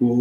Shri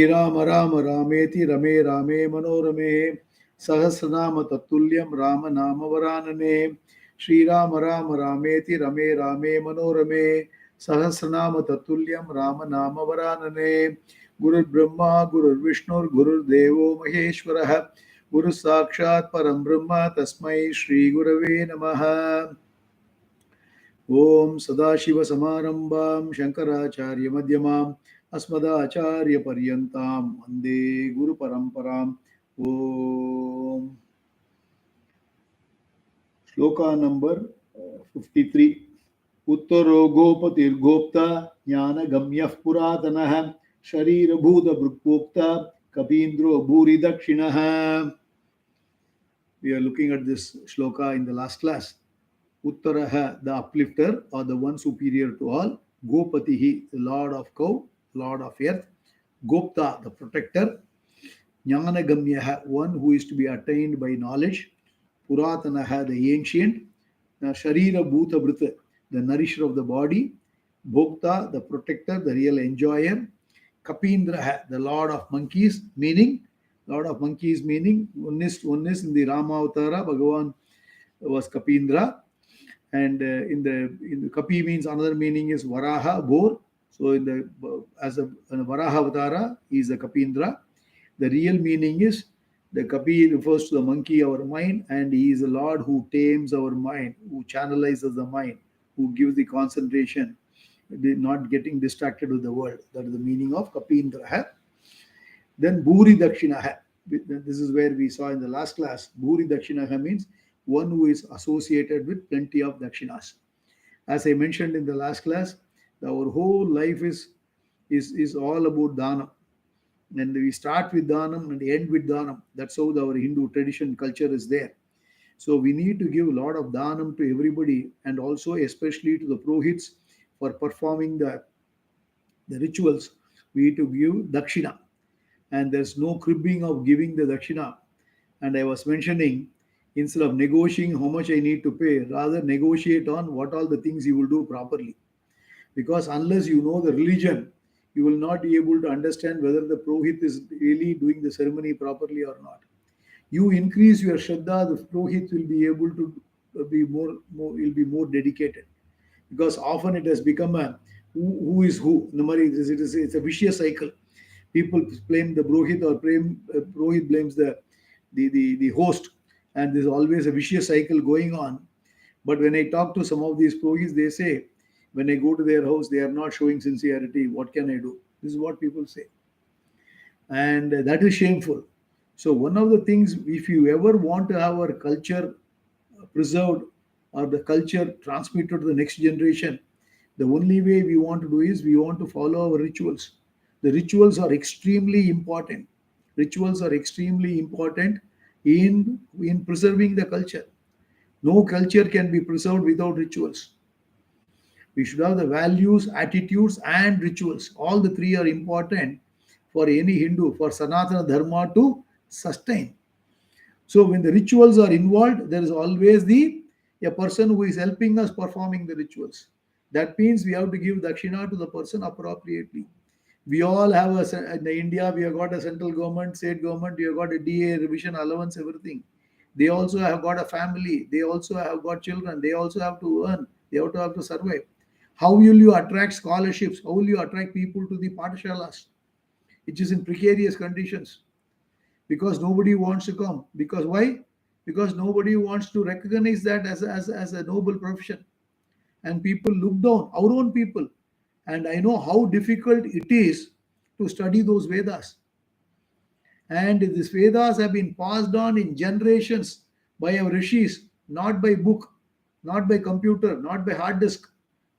Rama Rama Rameti Rame Rame Manorame Sahasranama Tatulyam Rama Nama Varanane Shri Rama Rama Rameti Rame Rame Manorame Sahasranama Tatulyam Rama Nama Varanane Guru Brahma Guru Vishnu Guru Devo Maheshwaraha Guru Sakshat Param Brahma Tasmai Shri Gurave Namaha Om Sadashiva Samarambam Shankaracharya Madhyamam Asmadacharya Paryantam Vande Guru Paramparam Om Shloka number 53 Uttaro Gopatir Gopta Jnana Gamyah Puratanah Sharira Bhuta Brukpokta Kapindro Bhuri Dakshinaha. We are looking at this shloka in the last class. Uttaraha, the uplifter or the one superior to all. Gopatihi, the lord of cow, lord of earth. Gopta, the protector. Jnanagamyaha, one who is to be attained by knowledge. Puratanaha, the ancient. Sharira Bhuta Brita, the nourisher of the body. Bhokta, the protector, the real enjoyer. Kapindraha, the lord of monkeys, meaning, lord of monkeys meaning, oneness in the Rama Avatara, Bhagavan was Kapindra. And in the Kapi means another meaning is Varaha, boar. So in the as a Varaha Avatara, he is a Kapindra. The real meaning is the Kapi refers to the monkey, our mind, and he is the Lord who tames our mind, who channelizes the mind, who gives the concentration, not getting distracted with the world. That is the meaning of Kapindra. Then Bhuri Dakshinaha. This is where we saw in the last class. Bhuri Dakshinaha means one who is associated with plenty of dakshinas. As I mentioned in the last class, our whole life is all about dhanam. And we start with dhanam and end with dhanam. That's how our Hindu tradition culture is there. So we need to give a lot of dhanam to everybody, and also especially to the purohits for performing the rituals. We need to give dakshina. And there's no cribbing of giving the dakshina. And I was mentioning, instead of negotiating how much I need to pay, rather negotiate on what all the things you will do properly. Because unless you know the religion, you will not be able to understand whether the Purohit is really doing the ceremony properly or not. You increase your Shraddha, the Purohit will be able to be will be more dedicated. Because often it has become a who is who. It's a vicious cycle. People blame the Purohit, or Purohit blames the host, and there's always a vicious cycle going on. But when I talk to some of these Purohits, they say, when I go to their house, they are not showing sincerity. What can I do? This is what people say. And that is shameful. So one of the things, if you ever want to have our culture preserved or the culture transmitted to the next generation, the only way we want to do is we want to follow our rituals. The rituals are extremely important. Rituals are extremely important in preserving the culture. No culture can be preserved without rituals. We should have the values, attitudes, and rituals. All the three are important for any Hindu, for Sanatana Dharma to sustain. So when the rituals are involved, there is always a person who is helping us performing the rituals. That means we have to give dakshina to the person appropriately. We all have in India, we have got a central government, state government, we have got a DA, revision allowance, everything. They also have got a family. They also have got children. They also have to earn. They have to survive. How will you attract scholarships? How will you attract people to the Pathshalas, which is in precarious conditions? Because nobody wants to come. Because why? Because nobody wants to recognize that as a noble profession. And people look down, our own people. And I know how difficult it is to study those Vedas. And these Vedas have been passed on in generations by our rishis, not by book, not by computer, not by hard disk,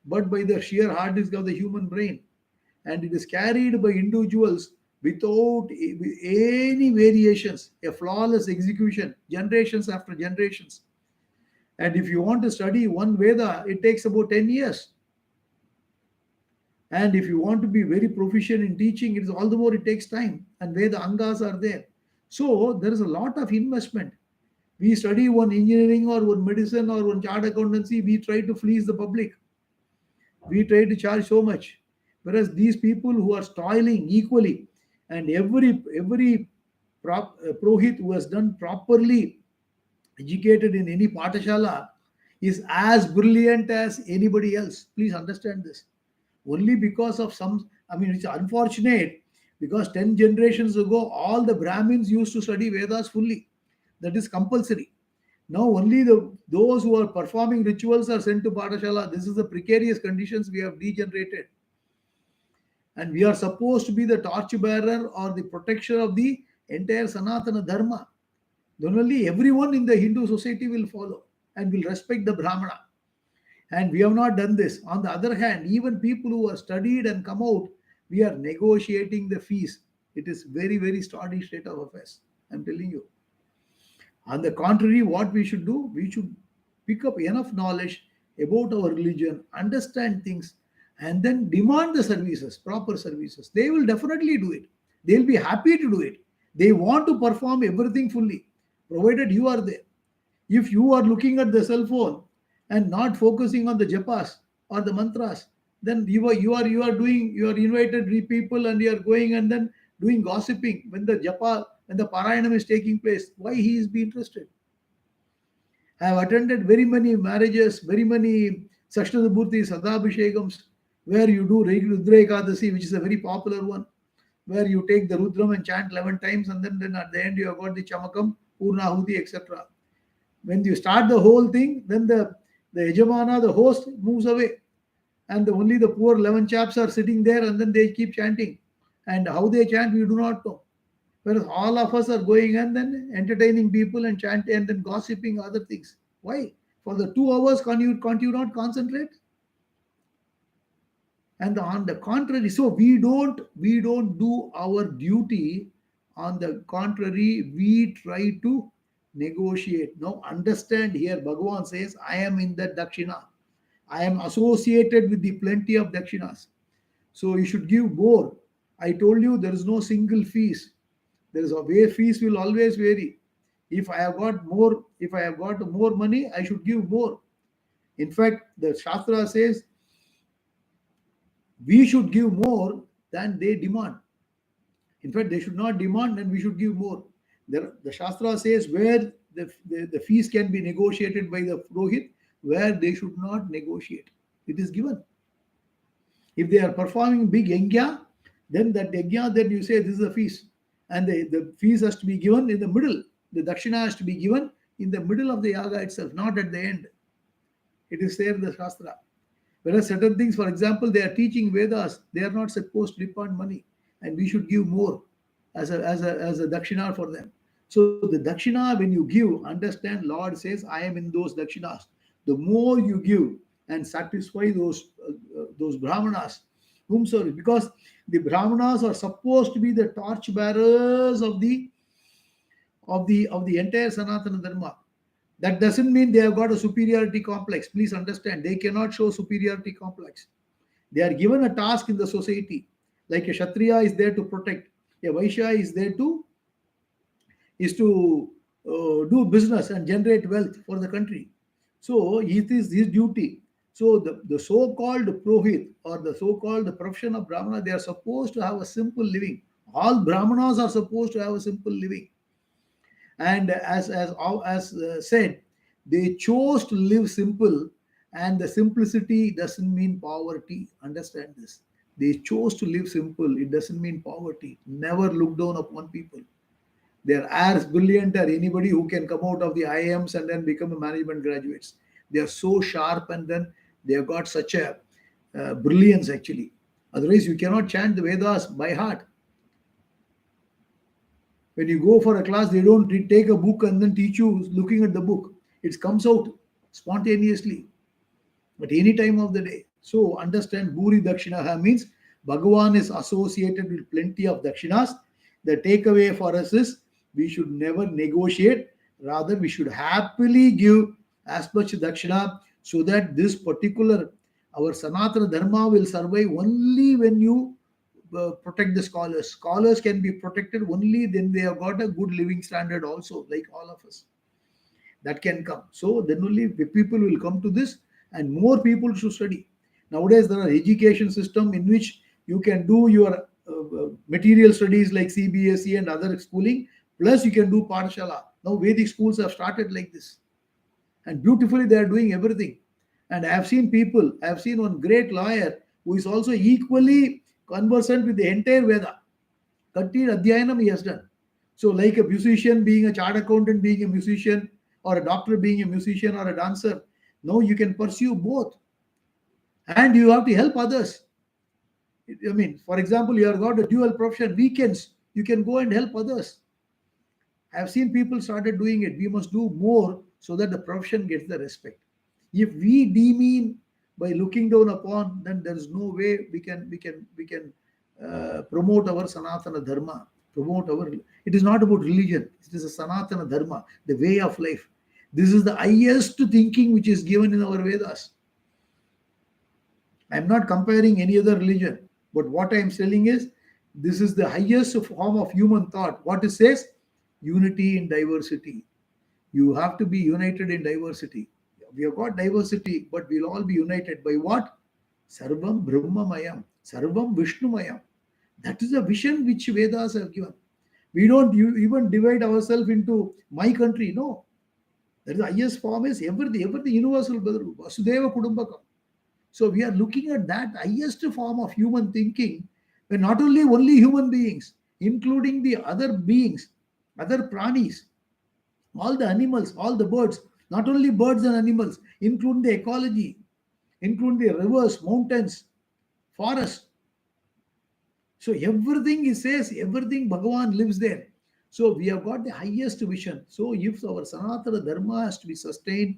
but by the sheer hard disk of the human brain. And it is carried by individuals without any variations, a flawless execution, generations after generations. And if you want to study one Veda, it takes about 10 years. And if you want to be very proficient in teaching, it is all the more it takes time, and where the angas are there. So there is a lot of investment. We study one engineering or one medicine or one chart accountancy, we try to fleece the public. We try to charge so much. Whereas these people who are toiling equally, and every Prohit who has done properly educated in any patashala is as brilliant as anybody else. Please understand this. Only because of some, I mean, it's unfortunate because 10 generations ago, all the Brahmins used to study Vedas fully. That is compulsory. Now only those who are performing rituals are sent to Patashala. This is the precarious conditions we have degenerated. And we are supposed to be the torchbearer or the protector of the entire Sanatana Dharma. Then only everyone in the Hindu society will follow and will respect the Brahmana. And we have not done this. On the other hand, even people who are studied and come out, we are negotiating the fees. It is very, very sturdy state of affairs. I'm telling you. On the contrary, what we should do, we should pick up enough knowledge about our religion, understand things, and then demand the services, proper services. They will definitely do it. They'll be happy to do it. They want to perform everything fully, provided you are there. If you are looking at the cell phone and not focusing on the japas or the mantras, then you are invited people and you are going and then doing gossiping when the japa when the parayanam is taking place. Why he is be interested? I have attended very many marriages, very many Sashtadabhurti Sadabhishekams, where you do Rudra Ekadasi, which is a very popular one, where you take the Rudram and chant 11 times, and then at the end you have got the Chamakam, Purnahuti, etc. When you start the whole thing, then the Yajamana, the host, moves away. And only the poor 11 chaps are sitting there, and then they keep chanting. And how they chant, we do not know. Whereas all of us are going and then entertaining people and chanting and then gossiping other things. Why? For the 2 hours, can't you not concentrate? And on the contrary, so we don't do our duty. On the contrary, we try to negotiate. Now understand here, Bhagavan says, I am in the Dakshina. I am associated with the plenty of Dakshinas. So you should give more. I told you there is no single fees. There is a way fees will always vary. If I have got more money, I should give more. In fact, the Shastra says we should give more than they demand. In fact, they should not demand and we should give more. The Shastra says where the fees can be negotiated by the Purohit, where they should not negotiate. It is given. If they are performing big yajna, then that yajna, then you say this is a fees. And the fees has to be given in the middle. The dakshina has to be given in the middle of the yaga itself, not at the end. It is there in the Shastra. Whereas certain things, for example, they are teaching Vedas, they are not supposed to depend money, and we should give more as a dakshina for them. So the dakshina, when you give, understand, Lord says, I am in those dakshinas. The more you give and satisfy those brahmanas, whom service, because the brahmanas are supposed to be the torch bearers of the entire Sanatana Dharma. That doesn't mean they have got a superiority complex. Please understand, they cannot show superiority complex. They are given a task in the society. Like a Kshatriya is there to protect. A Vaishya is there to do business and generate wealth for the country. So it is his duty. So the so-called Purohit or the so-called profession of Brahmana, they are supposed to have a simple living. All Brahmanas are supposed to have a simple living. And as said, they chose to live simple, and the simplicity doesn't mean poverty. Understand this. They chose to live simple. It doesn't mean poverty. Never look down upon people. They are as brilliant as anybody who can come out of the IIMs and then become a management graduates. They are so sharp, and then they have got such a brilliance actually. Otherwise, you cannot chant the Vedas by heart. When you go for a class, they don't take a book and then teach you looking at the book. It comes out spontaneously at any time of the day. So understand, Bhuri Dakshinaha means Bhagavan is associated with plenty of Dakshinas. The takeaway for us is we should never negotiate. Rather, we should happily give as much Dakshina so that this particular Our Sanatana Dharma will survive only when you protect the scholars. Scholars can be protected only then they have got a good living standard also, like all of us. That can come. So then only the people will come to this, and more people should study. Nowadays, there are education system in which you can do your material studies like CBSE and other schooling, plus you can do Pathshala. Now, Vedic schools have started like this, and beautifully they are doing everything. And I have seen people, I have seen one great lawyer who is also equally conversant with the entire Veda. Continued Adhyayanam he has done. So, like a musician being a chartered accountant, being a musician, or a doctor being a musician or a dancer, now you can pursue both. And you have to help others. I mean, for example, you have got a dual profession, weekends, you can go and help others. I have seen people started doing it. We must do more so that the profession gets the respect. If we demean by looking down upon, then there is no way we can promote our Sanatana Dharma. Promote our. It is not about religion. It is a Sanatana Dharma, the way of life. This is the highest thinking which is given in our Vedas. I am not comparing any other religion, but what I am telling is this is the highest form of human thought. What it says? Unity in diversity. You have to be united in diversity. We have got diversity, but we'll all be united by what? Sarvam Brahmamayam, Sarvam Vishnumayam. That is a vision which Vedas have given. We don't even divide ourselves into my country. No. That is the highest form is everything universal, Vasudeva Kudumbakam. So we are looking at that highest form of human thinking, where not only human beings, including the other beings, other pranis, all the animals, all the birds, not only birds and animals, including the ecology, including the rivers, mountains, forests. So everything he says, everything Bhagavan lives there. So we have got the highest vision. So if our Sanatana Dharma has to be sustained,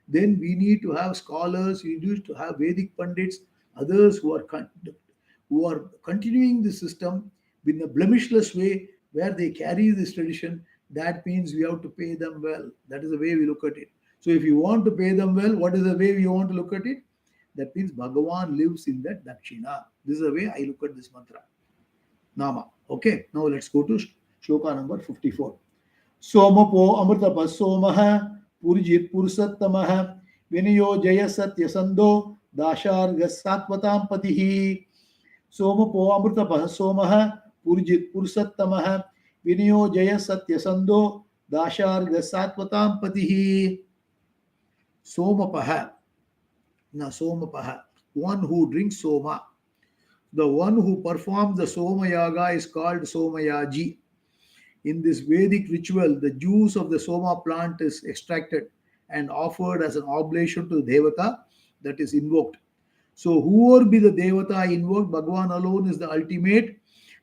then we need to have scholars, we need to have Vedic Pandits, others who are continuing the system in a blemishless way, where they carry this tradition. That means we have to pay them well. That is the way we look at it. So if you want to pay them well, what is the way we want to look at it? That means Bhagavan lives in that Dakshina. This is the way I look at this mantra. Nama. Okay, now let's go to shloka number 54. Somapo amrtapa somaha purjit purusattamah vinayo jaya satya sando dasharga satvatam patihi. Somapo amrtapa somaha purjit purusattamah vinayo jaya satya sando dasharga satvatam patihi. Somapaha. Na somapaha. One who drinks soma. The one who performs the Soma Yaga is called Somayaji. In this Vedic ritual, the juice of the Soma plant is extracted and offered as an oblation to the Devata that is invoked. So whoever be the Devata invoked, Bhagavan alone is the ultimate.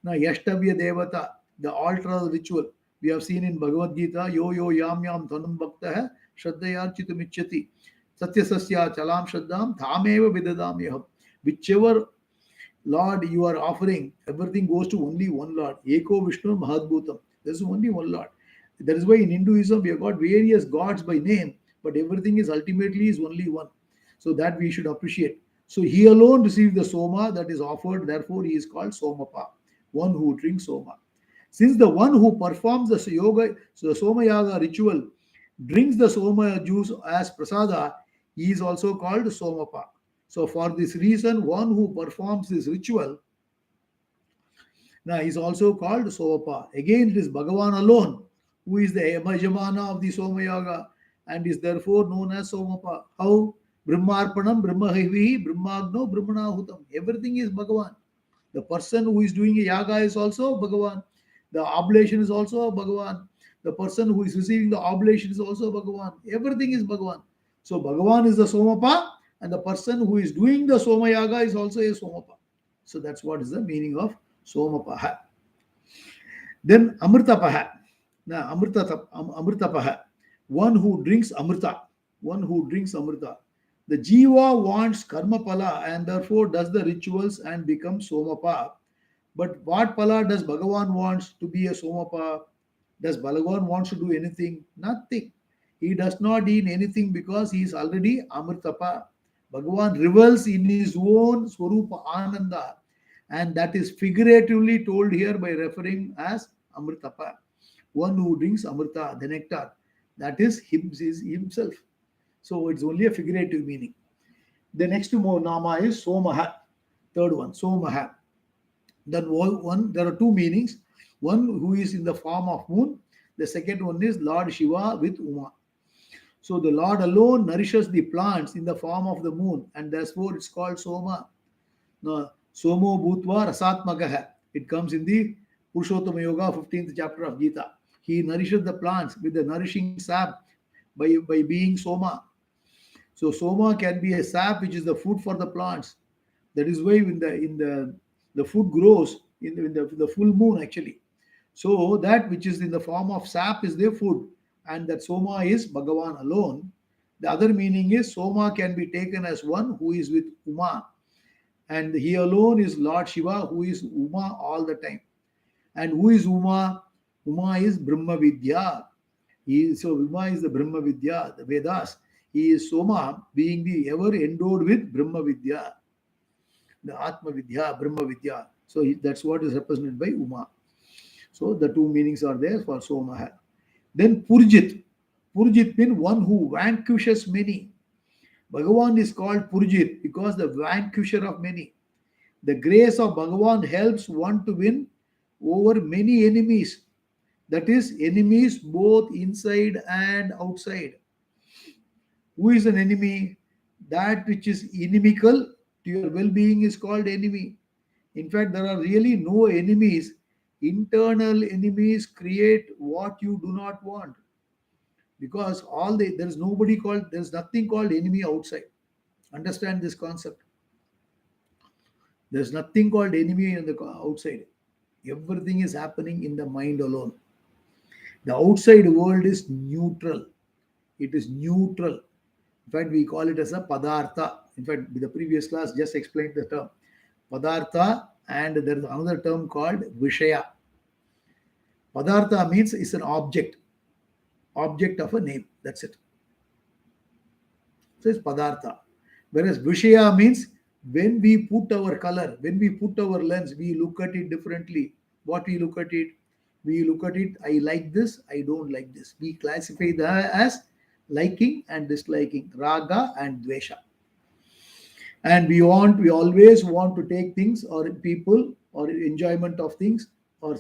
Now Yashtavya Devata, the altar of the ritual. We have seen in Bhagavad Gita, Yo Yo Yam Yam Tanum Bhaktaha Shraddhayar Chitamichyati Satya Sasya Chalam Shraddham Thameva Vidadamyaham. Whichever Lord you are offering, everything goes to only one Lord. Eko Vishnu Mahadbhutam. There is only one Lord. That is why in Hinduism we have got various gods by name, but everything is ultimately is only one. So that we should appreciate. So he alone received the Soma that is offered, therefore he is called Somapa, one who drinks Soma. Since the one who performs the Soma Yaga ritual drinks the Soma juice as prasada, he is also called Somapa. So for this reason, one who performs this ritual now is also called Somapa. Again, it is Bhagavan alone who is the Yajamana of the Somayaga and is therefore known as Somapa. How? Brahmarpanam, Brahmahivi, Brahmagno, Brahmanahutam. Everything is Bhagavan. The person who is doing a yaga is also Bhagavan. The oblation is also Bhagavan. The person who is receiving the oblation is also Bhagavan. Everything is Bhagavan. So Bhagavan is the Somapa, and the person who is doing the Somayaga is also a Somapa. So that's what is the meaning of Somapaha. Then Amritapaha. Now Amritapaha. One who drinks Amrita. One who drinks Amrita. The Jiva wants Karma Pala and therefore does the rituals and becomes Somapa. But what Pala does Bhagavan wants to be a Somapa? Does Bhagavan wants to do anything? Nothing. He does not eat anything because he is already Amritapa. Bhagavan revels in his own Swarupa Ananda, and that is figuratively told here by referring as Amritapa, one who drinks Amrita, the nectar. That is himself. So it's only a figurative meaning. The next Nama is Somaha, third one, Somaha. Then there are two meanings. One who is in the form of moon. The second one is Lord Shiva with Uma. So the Lord alone nourishes the plants in the form of the moon, and therefore it's called Soma. Now, Somo Bhutva Rasatmakaha. It comes in the Purushottama Yoga, 15th chapter of Gita. He nourishes the plants with the nourishing sap by being Soma. So Soma can be a sap which is the food for the plants. That is why the food grows in the full moon actually. So that which is in the form of sap is their food, and that Soma is Bhagavan alone. The other meaning is Soma can be taken as one who is with Uma, and he alone is Lord Shiva, who is Uma all the time. And who is Uma? Uma is Brahma Vidya. So Uma is the Brahma Vidya, the Vedas. He is Soma, being the ever endowed with Brahma Vidya, the Atma Vidya, Brahma Vidya. So that's what is represented by Uma. So the two meanings are there for Somaha. Then Purjit. Purjit means one who vanquishes many. Bhagavan is called Purjit because the vanquisher of many. The grace of Bhagavan helps one to win over many enemies. That is, enemies both inside and outside. Who is an enemy? That which is inimical to your well-being is called enemy. In fact, there are really no enemies. Internal enemies create what you do not want, because there's nothing called enemy outside. Understand this concept. There's nothing called enemy on the outside. Everything is happening in the mind alone. The outside world is neutral. It is neutral. In fact, we call it as a padartha. In fact, the previous class just explained the term padartha, and there is another term called vishaya. Padartha means it's an object of a name. That's it. So it's padartha. Whereas vishaya means when we put our color, when we put our lens, we look at it differently. What we look at it? We look at it, I like this, I don't like this. We classify that as liking and disliking, raga and dvesha. And we always want to take things or people or enjoyment of things or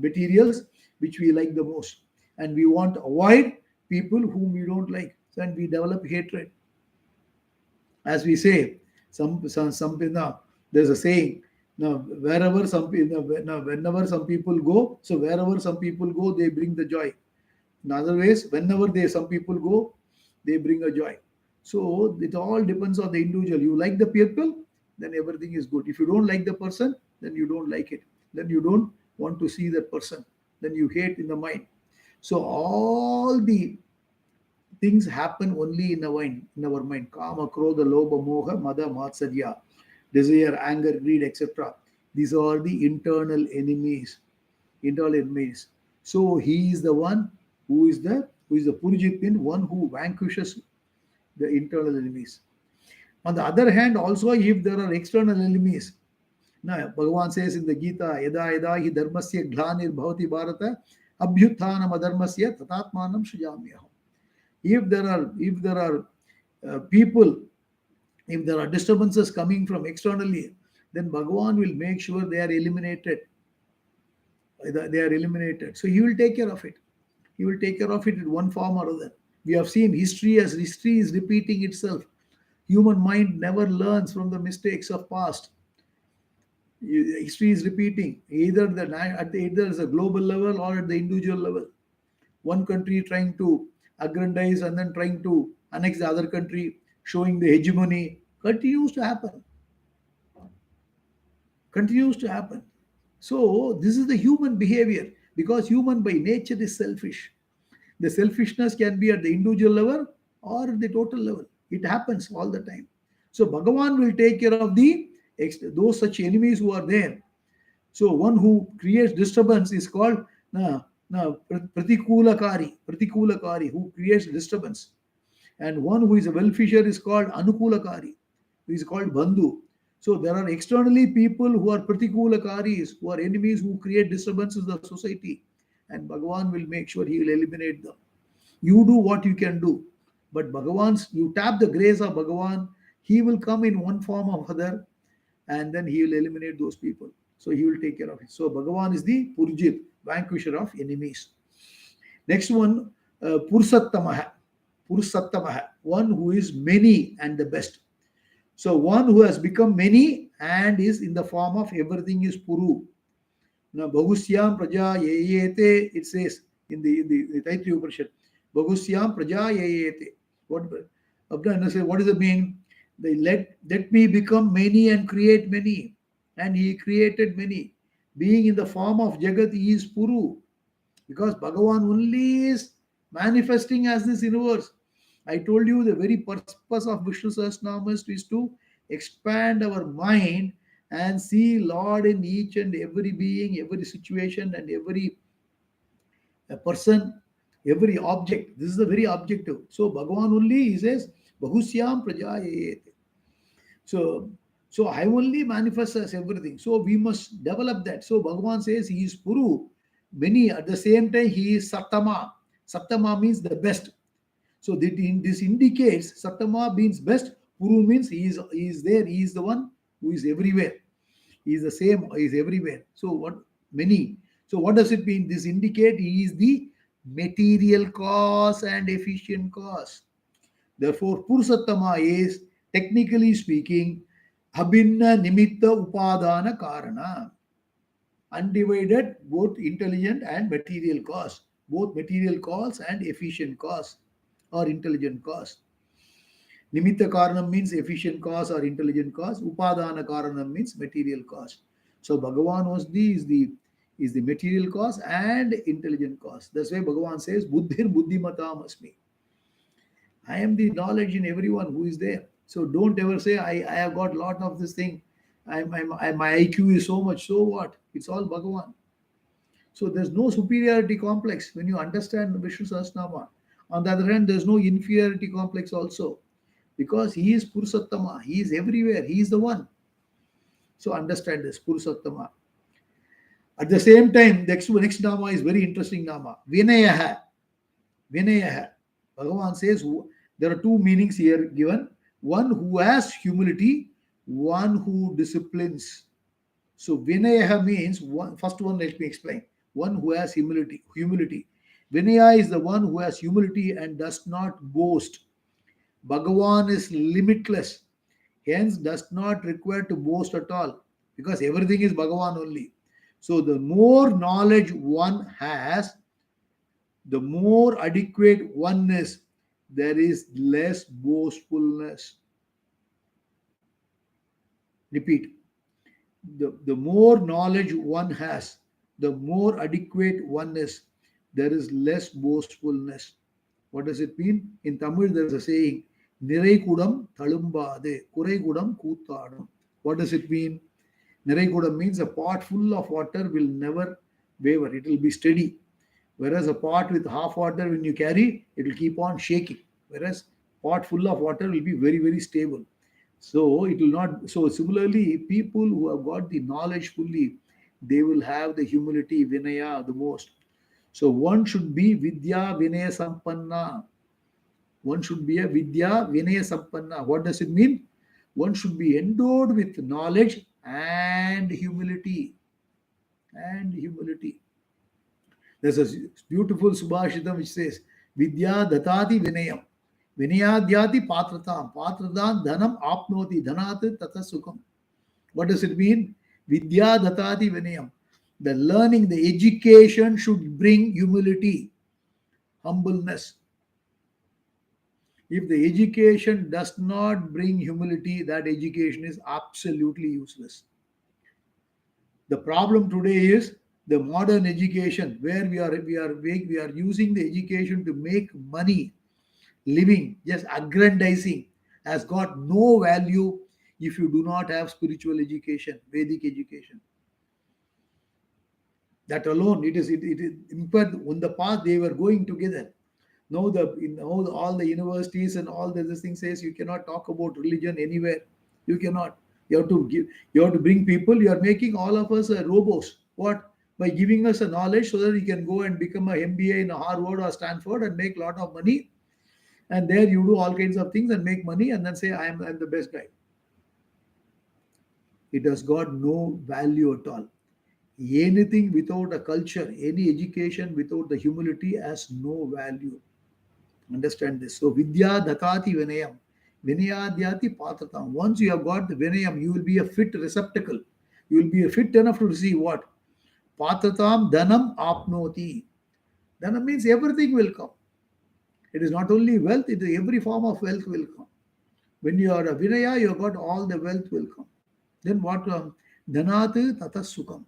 materials which we like the most, and we want to avoid people whom we don't like, and we develop hatred. As we say, now there's a saying, now wherever whenever some people go, so wherever some people go, they bring the joy. In other ways, whenever some people go, they bring a joy. So it all depends on the individual. You like the people, then everything is good. If you don't like the person, then you don't like it. Then you don't want to see that person. Then you hate in the mind. So all the things happen only in our mind. Kama, Krodha, Lobha, Moha, Mada, Matsarya, desire, anger, greed, etc. These are the internal enemies. Internal enemies. So he is the one who is the Purjit, one who vanquishes the internal enemies. On the other hand, also if there are external enemies, now Bhagavan says in the Gita, Yada Yada hi dharmasya glanir bhavati bharata abhyuthanam adharmasya tatatmanam sujamyaham. If there are people, if there are disturbances coming from externally, then Bhagavan will make sure they are eliminated. So he will take care of it. He will take care of it in one form or other. We have seen history is repeating itself. Human mind never learns from the mistakes of past. History is repeating either at the global level or at the individual level. One country trying to aggrandize and then trying to annex the other country, showing the hegemony, continues to happen. So this is the human behavior, because human by nature is selfish. The selfishness can be at the individual level or at the total level. It happens all the time. So Bhagavan will take care of those such enemies who are there. So one who creates disturbance is called Pratikulakari, who creates disturbance. And one who is a well-fisher is called Anukulakari. who is called Bandhu. So there are externally people who are Pratikulakaris, who are enemies who create disturbances in the society. And Bhagavan will make sure he will eliminate them. You do what you can do. But Bhagavan's, you tap the grace of Bhagavan, he will come in one form or other, and then he will eliminate those people. So he will take care of it. So Bhagavan is the Purjit, vanquisher of enemies. Next one, Pursattamaha. Pursattamaha, one who is many and the best. So one who has become many and is in the form of everything is Puru. Now, Bahusyam Praja Yayete, it says in the Taittiriya Upanishad, Bahusyam Praja Yayete. What does it mean? They let me become many and create many. And he created many. Being in the form of Jagat, he is Puru. Because Bhagavan only is manifesting as this universe. I told you the very purpose of Vishnu Sahasranamam is to expand our mind and see Lord in each and every being, every situation, and every person, every object. This is the very objective. So Bhagavan only, he says, Bahusyam Prajayayete. So, so I only manifest as everything. So we must develop that. So Bhagavan says he is Puru. Many at the same time he is Sattama. Sattama means the best. So this indicates Sattama means best. Puru means he is there. He is the one who is everywhere. He is the same. He is everywhere. So what many? So what does it mean? This indicate he is the material cause and efficient cause. Therefore, Purusattama is, technically speaking, Abhinna Nimitta Upadana Karana. Undivided, both intelligent and material cause. Both material cause and efficient cause or intelligent cause. Nimitta Karanam means efficient cause or intelligent cause. Upadana Karanam means material cause. So Bhagavan is the material cause and intelligent cause. That's why Bhagavan says, Buddhir Buddhimatam Asmi. I am the knowledge in everyone who is there. So don't ever say, I have got a lot of this thing. My IQ is so much. So what? It's all Bhagavan. So there's no superiority complex when you understand Vishnu Sahasranama. On the other hand, there's no inferiority complex also. Because he is Purusattama. He is everywhere. He is the one. So understand this, Purusattama. At the same time, next Nama is very interesting Nama. Vinayaha. Vinayaha. Bhagavan says there are two meanings here given. One who has humility, one who disciplines. So Vinayaha means, first one let me explain. One who has humility. Vinaya is the one who has humility and does not boast. Bhagavan is limitless, hence does not require to boast at all, because everything is Bhagavan only. So the more knowledge one has, the more adequate one is, there is less boastfulness. Repeat. The more knowledge one has, the more adequate one is, there is less boastfulness. What does it mean? In Tamil, there is a saying, Nirai kudam talumbade, kurai kudam koothadam. What does it mean? Nirai kudam means a pot full of water will never waver, it will be steady. Whereas a pot with half water, when you carry, it will keep on shaking. Whereas pot full of water will be very, very stable. So it will not. So similarly, people who have got the knowledge fully, they will have the humility, vinaya the most. So one should be Vidya Vinaya Sampanna. One should be a Vidya Vinaya Sampanna. What does it mean? One should be endowed with knowledge and humility. And humility. There's a beautiful Subhashitam which says, Vidya Datati Vinayam. Vinayadhyati Patratam. Patratam Dhanam Apnoti. Dhanat Tata Sukham. What does it mean? Vidya Datati Vinayam. The learning, the education should bring humility, humbleness. If the education does not bring humility, that education is absolutely useless. The problem today is the modern education, where we are using the education to make money, living, just aggrandizing, has got no value if you do not have spiritual education, Vedic education. That alone, it is in fact, on the path they were going together. Now all the universities and all this thing says you cannot talk about religion anywhere. You cannot. You have to give. You have to bring people. You are making all of us robots. What? By giving us a knowledge so that you can go and become a MBA in Harvard or Stanford and make a lot of money. And there you do all kinds of things and make money and then say I'm the best guy. It has got no value at all. Anything without a culture, any education without the humility has no value. Understand this. So Vidya Datati Vinayam. Vinayadhyati Patratam. Once you have got the Vinayam, you will be a fit receptacle. You will be a fit enough to receive what? Patratam Dhanam Apnoti. Dhanam means everything will come. It is not only wealth, it is every form of wealth will come. When you are a Vinaya, you have got all the wealth will come. Then what? Dhanat Tata Sukham.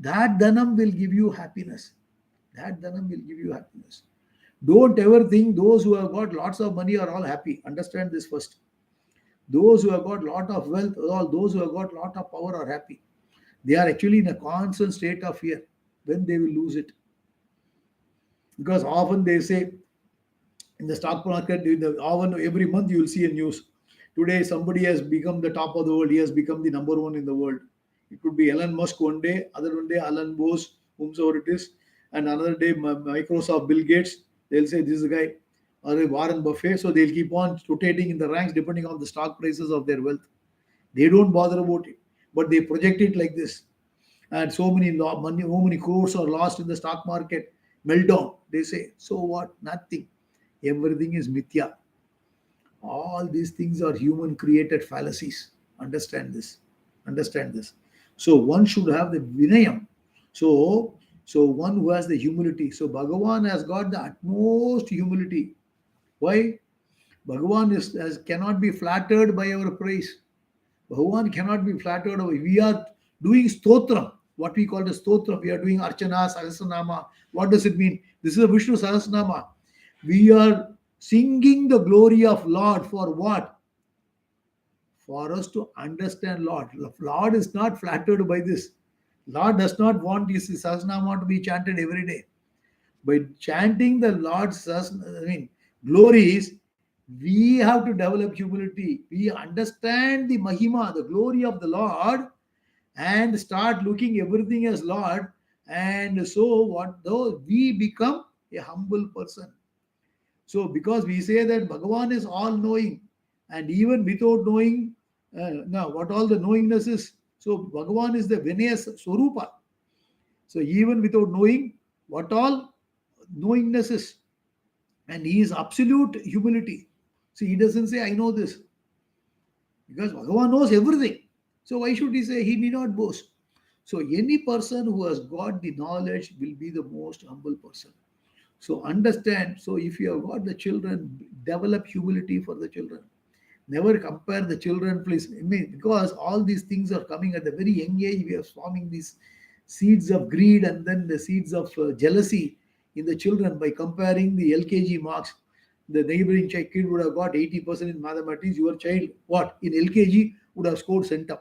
That Dhanam will give you happiness. That Dhanam will give you happiness. Don't ever think those who have got lots of money are all happy. Understand this first. Those who have got lot of wealth, all those who have got lot of power are happy. They are actually in a constant state of fear when they will lose it. Because often they say in the stock market, often every month you will see a news. Today somebody has become the top of the world. He has become the number one in the world. It could be Elon Musk one day, other one day Alan Bose, whomsoever it is, and another day Microsoft Bill Gates. They'll say this is the guy, or Warren Buffett. So they'll keep on rotating in the ranks depending on the stock prices of their wealth. They don't bother about it, but they project it like this. And so many money, so many crores are lost in the stock market. Meltdown. They say, so what? Nothing. Everything is mithya. All these things are human created fallacies. Understand this. Understand this. So one should have the vinayam. So one who has the humility. So Bhagavan has got the utmost humility. Why? Bhagavan cannot be flattered by our praise. Bhagavan cannot be flattered. We are doing stotram, what we call the stotram. We are doing Archana, Sahasranama. What does it mean? This is a Vishnu Sahasranama. We are singing the glory of Lord for what? For us to understand Lord. Lord is not flattered by this. Lord does not want his Sahasranama to be chanted every day. By chanting the Lord's glories, we have to develop humility. We understand the Mahima, the glory of the Lord, and start looking everything as Lord. And so what though we become a humble person. So because we say that Bhagavan is all knowing, and even without knowing, now what all the knowingness is. So Bhagavan is the Vinaya Swarupa. So even without knowing what all knowingness is, and he is absolute humility. So he doesn't say, I know this. Because Bhagavan knows everything. So why should he say he need not boast? So any person who has got the knowledge will be the most humble person. So understand. So if you have got the children, develop humility for the children. Never compare the children, please. I mean, because all these things are coming at a very young age. We are forming these seeds of greed and then the seeds of jealousy in the children by comparing the LKG marks. The neighboring kid would have got 80% in mathematics. Your child, what? In LKG would have scored centum.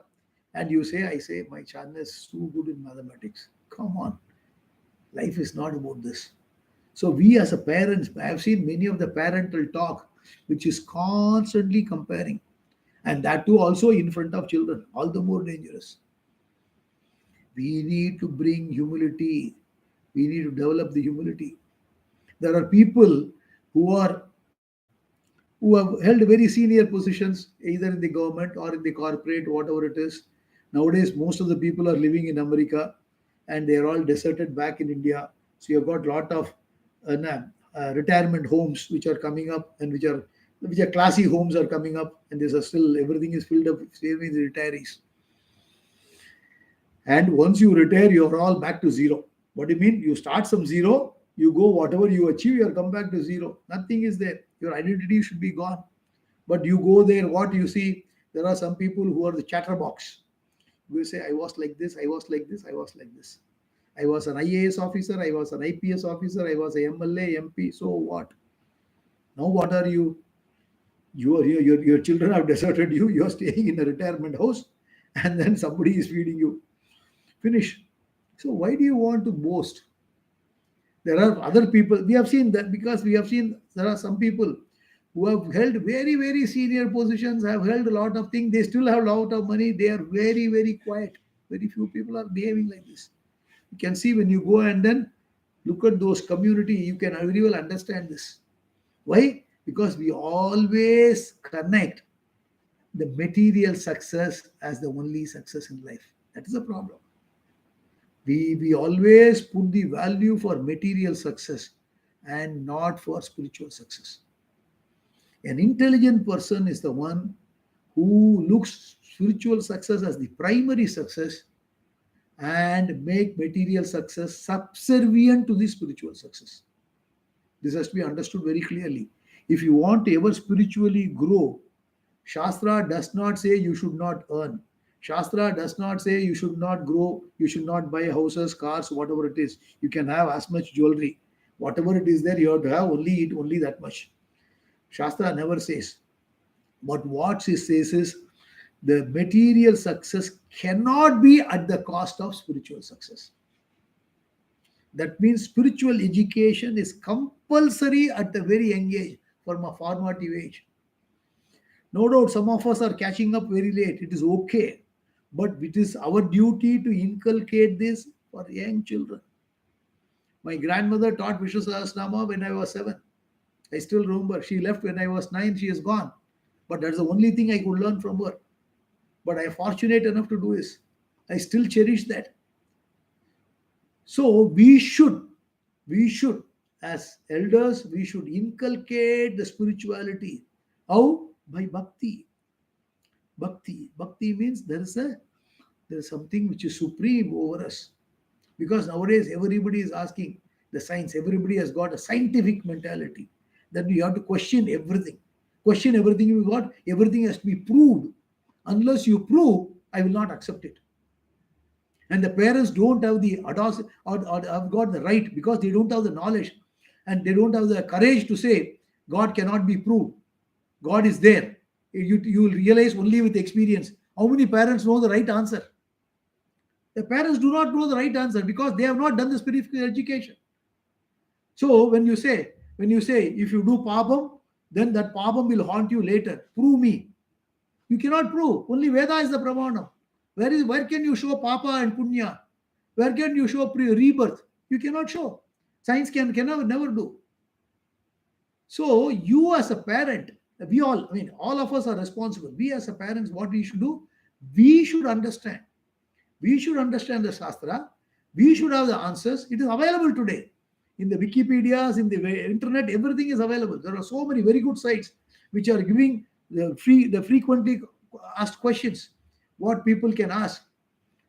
And you say, I say, my child is too good in mathematics. Come on. Life is not about this. So we as a parents, I have seen many of the parental talk, which is constantly comparing. And that too also in front of children, all the more dangerous. We need to bring humility. We need to develop the humility. There are people who have held very senior positions, either in the government or in the corporate, whatever it is. Nowadays, most of the people are living in America and they are all deserted back in India. So you've got a lot of retirement homes which are coming up and which are classy homes are coming up, and there's still everything is filled up with the retirees. And once you retire, you're all back to zero. What do you mean? You start from zero, you go whatever you achieve, you come back to zero. Nothing is there. Your identity should be gone. But you go there, what you see, there are some people who are the chatterbox. You say, I was like this, I was like this, I was like this. I was an IAS officer, I was an IPS officer, I was a MLA, MP. So what? Now what are you? Your children have deserted you. You are staying in a retirement house, and then somebody is feeding you. Finish. So why do you want to boast? There are other people. We have seen that because we have seen there are some people who have held very, very senior positions, have held a lot of things, they still have a lot of money, they are very, very quiet. Very few people are behaving like this. You can see when you go and then look at those community, you can very well understand this. Why? Because we always connect the material success as the only success in life. That is the problem. We always put the value for material success and not for spiritual success. An intelligent person is the one who looks spiritual success as the primary success and make material success subservient to the spiritual success. This has to be understood very clearly. If you want to ever spiritually grow, Shastra does not say you should not earn. Shastra does not say you should not grow, you should not buy houses, cars, whatever it is. You can have as much jewelry. Whatever it is there, you have to have only that much. Shastra never says. But what she says is the material success cannot be at the cost of spiritual success. That means spiritual education is compulsory at the very young age, from a formative age. No doubt some of us are catching up very late. It is okay. But it is our duty to inculcate this for young children. My grandmother taught Vishnu Sahasranamam when I was 7. I still remember. She left when I was 9. She is gone. But that's the only thing I could learn from her. But I am fortunate enough to do this. I still cherish that. So we should, as elders, we should inculcate the spirituality. How? By bhakti. Bhakti means there is something which is supreme over us. Because nowadays everybody is asking the science. Everybody has got a scientific mentality that we have to question everything. Question everything you got. Everything has to be proved. Unless you prove, I will not accept it. And the parents don't have the audacity or have got the right, because they don't have the knowledge and they don't have the courage to say God cannot be proved. God is there. You will realize only with experience. How many parents know the right answer? The parents do not know the right answer because they have not done the spiritual education. So when you say if you do papam, then that papam will haunt you later. Prove me. You cannot prove. Only Veda is the pramanam. Where can you show papa and punya? Where can you show rebirth? You cannot show. Science can never do. So you as a parent, all of us are responsible. We as a parents, what we should do? We should understand. We should understand the Shastra. We should have the answers. It is available today. In the Wikipedias, in the internet, everything is available. There are so many very good sites which are giving the frequently asked questions, what people can ask,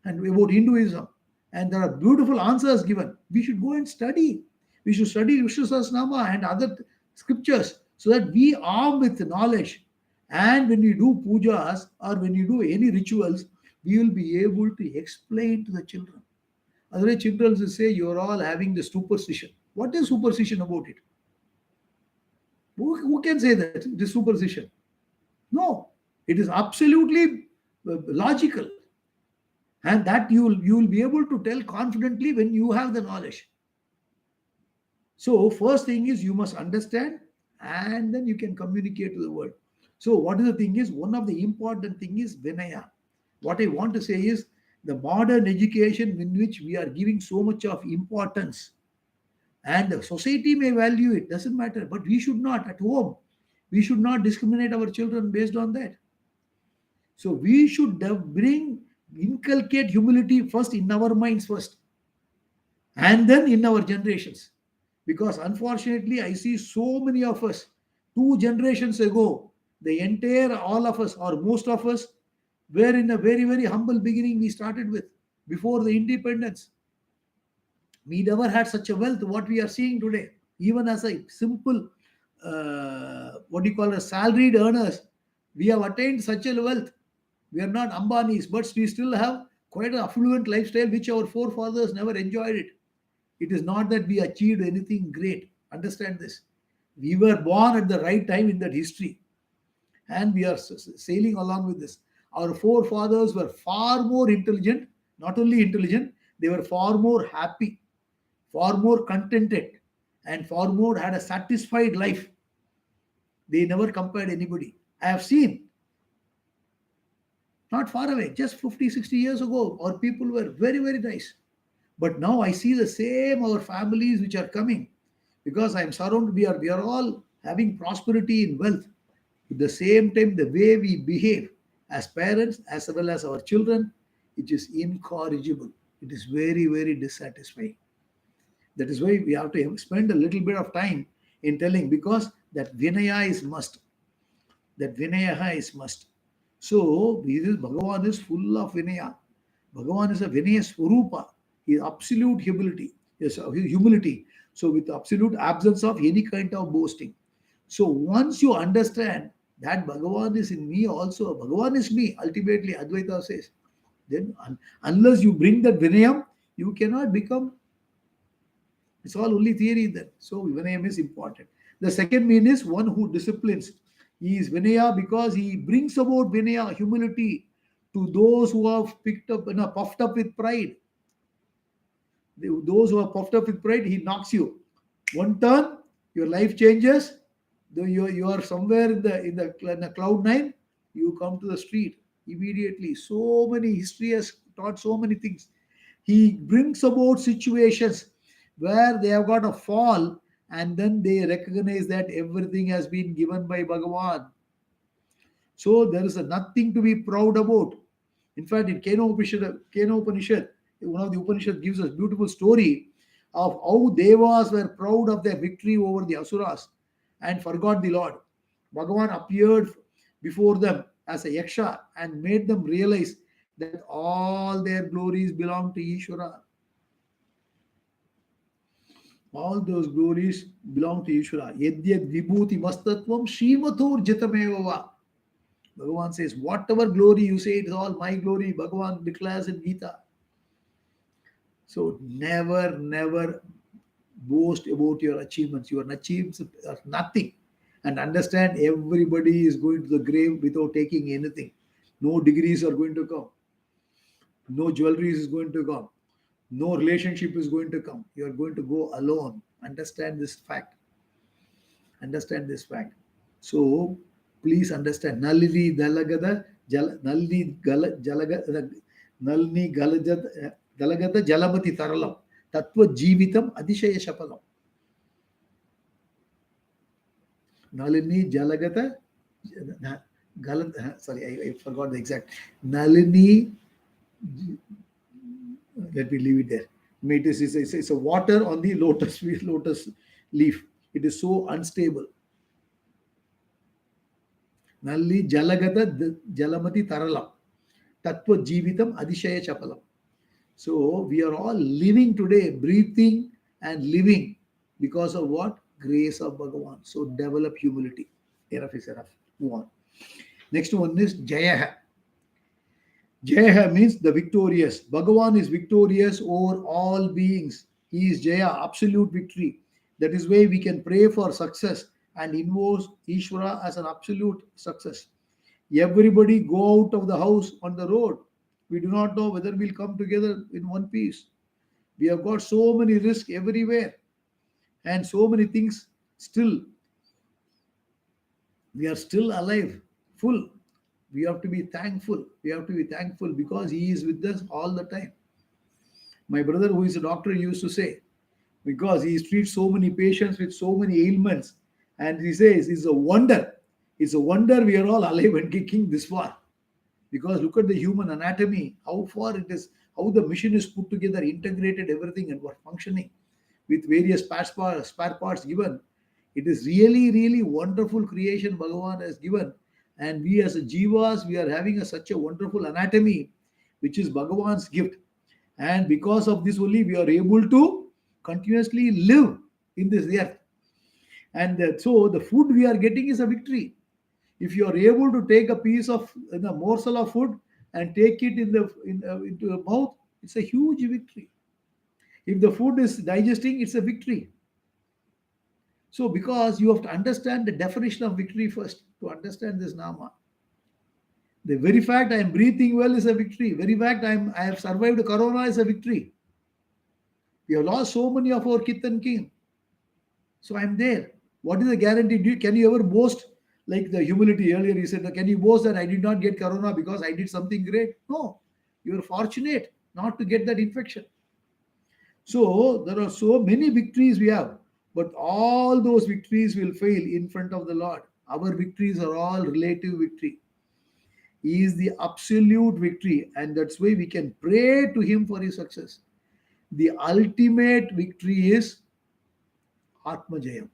and about Hinduism. And there are beautiful answers given. We should go and study. We should study Vishnu Sahasranamam and other scriptures so that we arm with knowledge. And when we do pujas or when you do any rituals, we will be able to explain to the children. Otherwise, children will say, you're all having the superstition. What is superstition about it? Who can say that? It is superstition. No, it is absolutely logical. And that you will be able to tell confidently when you have the knowledge. So first thing is you must understand and then you can communicate to the world. So what is the thing is, one of the important thing is Vinaya. What I want to say is the modern education in which we are giving so much of importance, and the society may value it, doesn't matter, but we should not at home. We should not discriminate our children based on that. So we should inculcate humility first in our minds first, and then in our generations. Because unfortunately, I see so many of us, 2 generations ago, the entire, all of us or most of us were in a very, very humble beginning we started with before the independence. We never had such a wealth what we are seeing today. Even as a simple, salaried earners, we have attained such a wealth. We are not Ambanis, but we still have quite an affluent lifestyle which our forefathers never enjoyed it. It is not that we achieved anything great. Understand this. We were born at the right time in that history. And we are sailing along with this. Our forefathers were far more intelligent. Not only intelligent, they were far more happy, far more contented, and far more had a satisfied life. They never compared anybody. I have seen, not far away, just 50, 60 years ago, our people were very, very nice. But now I see the same our families which are coming, because I am surrounded, we are all having prosperity in wealth. At the same time, the way we behave as parents as well as our children, it is incorrigible. It is very, very dissatisfying. That is why we have to spend a little bit of time in telling, because that Vinaya is must. That Vinaya is must. So, Bhagavan is full of Vinaya. Bhagavan is a Vinaya Swarupa. He is absolute humility. Yes, humility. So, with absolute absence of any kind of boasting. So, once you understand that Bhagavan is in me also, Bhagavan is me, ultimately, Advaita says, then unless you bring that Vinayam, you cannot become. It's all only theory then. So Vinayam is important. The second mean is one who disciplines. He is Vinaya because he brings about Vinaya, humility, to those who have picked up, puffed up with pride. Those who are puffed up with pride, he knocks you. One turn, your life changes. Though you are somewhere in the cloud nine, you come to the street immediately. So many history has taught so many things. He brings about situations where they have got a fall, and then they recognize that everything has been given by Bhagavan. So there is nothing to be proud about. In fact, in Kena Upanishad, one of the Upanishads gives us beautiful story of how Devas were proud of their victory over the Asuras and forgot the Lord. Bhagavan appeared before them as a Yaksha and made them realize that all their glories belong to Ishvara. All those glories belong to Ishvara. Yadyad vibhuti mastatvam Srimatur jitameva. Bhagavan says, whatever glory you say, it is all my glory. Bhagavan declares in Gita. So never, never boast about your achievements. Your achievements are nothing. And understand, everybody is going to the grave without taking anything. No degrees are going to come. No jewelry is going to come. No relationship is going to come. You are going to go alone. Understand this fact. Understand this fact. So please understand. Nalini dalagada nalini jalagada nalini galagada jalamati taralam tatva jeevitam adishaya shapalam. Nalini jalagata sorry, I forgot the exact. Nalini, let me leave it there. It's a water on the lotus leaf. It is so unstable. Nalli jalagata jalamati taralam tatva jeevitam adishaya chapalam. So we are all living today, breathing and living because of what? Grace of Bhagavan. So develop humility. Enough is enough. Move on. Next one is Jaya. Jaya means the victorious. Bhagavan is victorious over all beings. He is Jaya, absolute victory. That is why we can pray for success and invoke Ishvara as an absolute success. Everybody go out of the house on the road. We do not know whether we'll come together in one piece. We have got so many risks everywhere and so many things still. We are still alive, full. We have to be thankful. We have to be thankful because He is with us all the time. My brother, who is a doctor, used to say, because he treats so many patients with so many ailments, and he says, it's a wonder. It's a wonder we are all alive and kicking this far. Because look at the human anatomy, how far it is, how the machine is put together, integrated everything and what functioning with various spare parts given. It is really, really wonderful creation Bhagavan has given. And we as a jivas, we are having such a wonderful anatomy, which is Bhagavan's gift. And because of this only, we are able to continuously live in this earth. And so the food we are getting is a victory. If you are able to take a piece of a morsel of food and take it into your mouth, it's a huge victory. If the food is digesting, it's a victory. So because you have to understand the definition of victory first to understand this Nama. The very fact I am breathing well is a victory. Very fact I have survived Corona is a victory. We have lost so many of our kith and kin. So I am there. What is the guarantee? Can you ever boast Like the humility earlier, you said, can you boast that I did not get corona because I did something great? No, you are fortunate not to get that infection. So there are so many victories we have, but all those victories will fail in front of the Lord. Our victories are all relative victory. He is the absolute victory, and that's why we can pray to Him for His success. The ultimate victory is Atmajayam.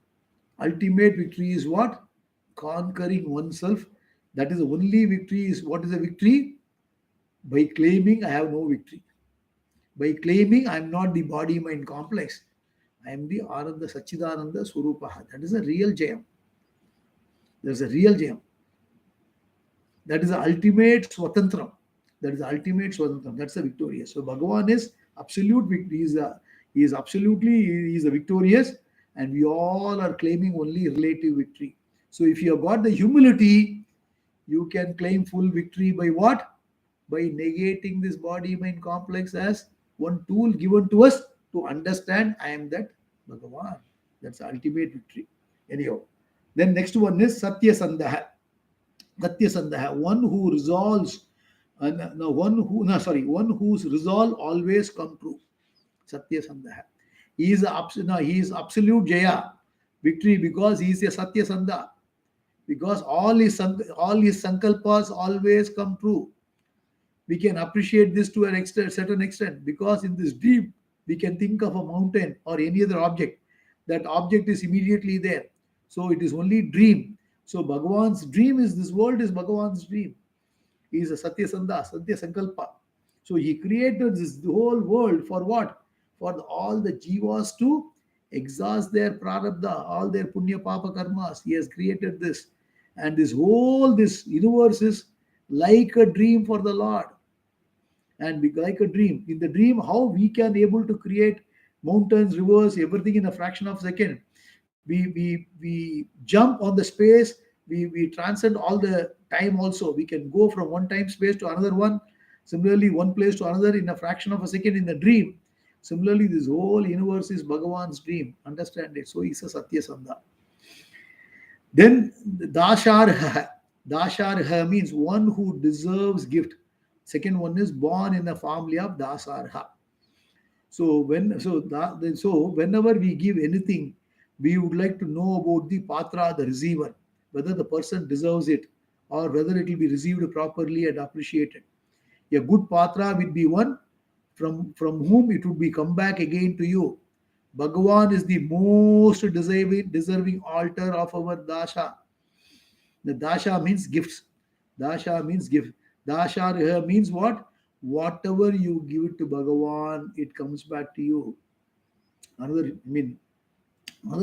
Ultimate victory is what? Conquering oneself. That is the only victory. Is what is the victory? By claiming I have no victory. By claiming I am not the body mind complex. I am the Ananda Sachidananda Swarupaha. That is a real Jayam. There's a real Jayam. That is the ultimate Swatantram. That is the ultimate Swatantram. That's the victorious. So Bhagavan is absolute victory. He is absolutely, he is a victorious, and we all are claiming only relative victory. So if you have got the humility, you can claim full victory by what? By negating this body mind complex as one tool given to us to understand I am that Bhagavan. That's the ultimate victory. Anyhow, then next one is Satya Sandaha. Satya Sandaha, one who resolves, no, one who, no, sorry, one whose resolve always come true. Satya Sandaha. He is no, he is absolute Jaya, victory, because he is a Satya Sandha. Because all his sankalpas always come true. We can appreciate this to an extent, certain extent, because in this dream we can think of a mountain or any other object. That object is immediately there. So it is only dream. So Bhagavan's dream is, this world is Bhagavan's dream. He is a Satya Sandha, Satya Sankalpa. So he created this whole world for what? For all the jivas to exhaust their prarabdha, all their punya papa karmas. He has created this. And this universe is like a dream for the Lord. And like a dream. In the dream, how we can able to create mountains, rivers, everything in a fraction of a second. We jump on the space, we transcend all the time also. We can go from one time space to another one. Similarly, one place to another in a fraction of a second in the dream. Similarly, this whole universe is Bhagavan's dream. Understand it. So he's a Satya Sandha. Then Dasharha. Dasharha means one who deserves gift. Second one is born in the family of Dasarha. So whenever we give anything, we would like to know about the patra, the receiver, whether the person deserves it or whether it will be received properly and appreciated. A good patra will be one from whom it would be come back again to you. Bhagavan is the most deserving altar of our dasha. The dasha means gifts. Dasha means gift. Dasha means what? Whatever you give it to Bhagavan, it comes back to you. Another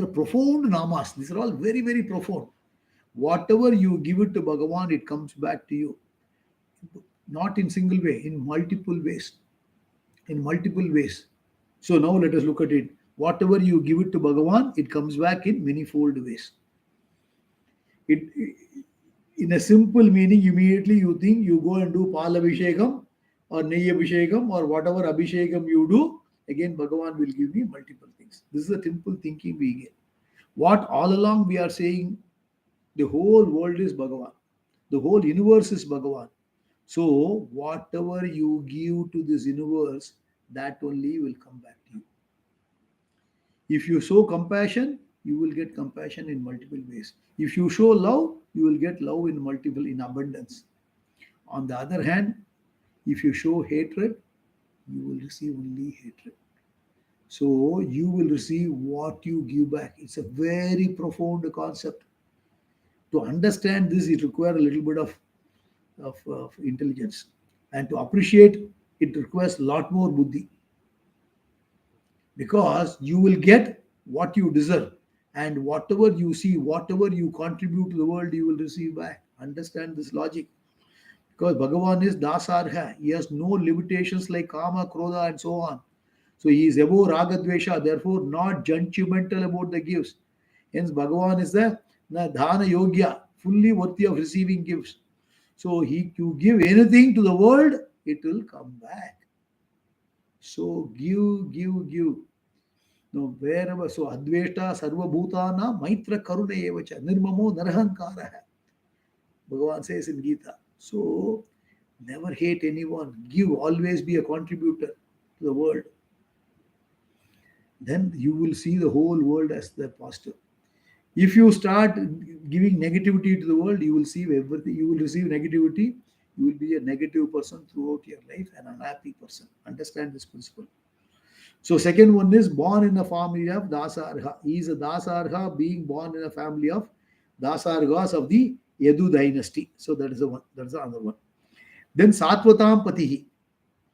profound namas. These are all very, very profound. Whatever you give it to Bhagavan, it comes back to you. Not in single way, in multiple ways. In multiple ways. So now let us look at it. Whatever you give it to Bhagavan, it comes back in manifold ways. It in a simple meaning, immediately you think you go and do Pal Abhishekam or Ney Abhishekam or whatever Abhishekam you do, again Bhagavan will give me multiple things. This is a simple thinking we get. What all along we are saying, the whole world is Bhagavan. The whole universe is Bhagavan. So whatever you give to this universe, that only will come back to you. If you show compassion, you will get compassion in multiple ways. If you show love, you will get love in abundance. On the other hand, if you show hatred, you will receive only hatred. So you will receive what you give back. It's a very profound concept. To understand this, it requires a little bit of intelligence. And to appreciate, it requires a lot more buddhi. Because you will get what you deserve. And whatever you see, whatever you contribute to the world, you will receive back. Understand this logic. Because Bhagavan is Dasarha. He has no limitations like Kama, Krodha, and so on. So he is above Ragadvesha, therefore not judgmental about the gifts. Hence, Bhagavan is the Dhana Yogya, fully worthy of receiving gifts. So you give anything to the world, it will come back. So give. No, wherever, so Adveshta Sarva Bhutana Maitra Karuna Evacha Nirmamo Narahankara. Bhagavan says in Gita. So never hate anyone. Give, always be a contributor to the world. Then you will see the whole world as the positive. If you start giving negativity to the world, you will see everything. You will receive negativity. You will be a negative person throughout your life and an unhappy person. Understand this principle. So second one is born in a family of Dasarha. He is a Dasarha being born in a family of Dasarhas of the Yadu dynasty. So that is the one. That is the other one. Then Satvatam Patihi.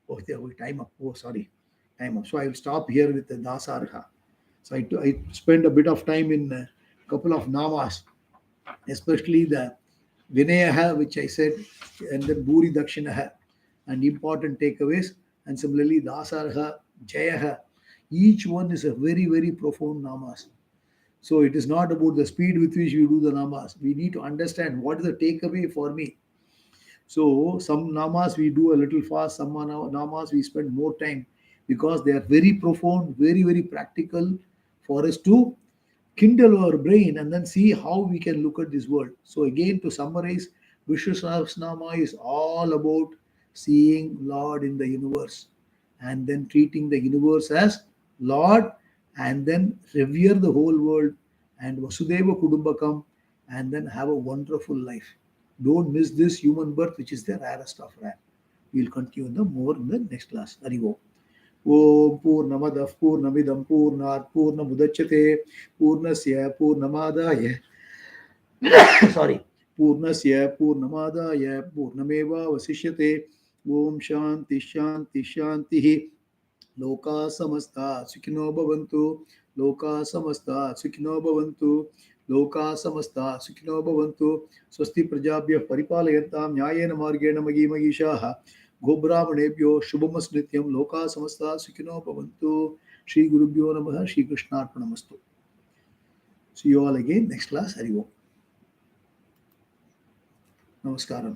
Oh, there we time up. Oh, sorry, time up. So I will stop here with the Dasarha. So I spend a bit of time in a couple of Namas, especially the Vinayaha, which I said, and then Buri Dakshinaha, and important takeaways. And similarly, Dasarha, Jayaha. Each one is a very, very profound Namas. So it is not about the speed with which you do the Namas. We need to understand what is the takeaway for me. So some namas we do a little fast, some namas we spend more time because they are very profound, very, very practical for us to kindle our brain and then see how we can look at this world. So again, to summarize, Vishnu Sahasranamam is all about seeing Lord in the universe and then treating the universe as Lord and then revere the whole world and Vasudeva Kudumbakam and then have a wonderful life. Don't miss this human birth, which is the rarest of rare. We'll continue the more in the next class. Hari Om. Om Purnamadah Purnamidam Purnat Purnamudachyate Purnasya Purnamadaya sorry Purnasya Purnamadaya Purnameva Vasishyate Om Shanti Shanti Shanti Loka Samasta Sukhino Bhavantu Loka Samasta Sukhino Bhavantu Loka Samasta Sukhino Bhavantu Swasti Prajabhya Paripalayantam Nyayena Margena Magi Magishaha Gobrahmanebhyo Shubhamas Nityam Loka Samasta Sukhino Bhavantu Shri Gurubhyo Namaha Shri Krishna Arpanamastu. See you all again next class. Hari Om. Namaskaram.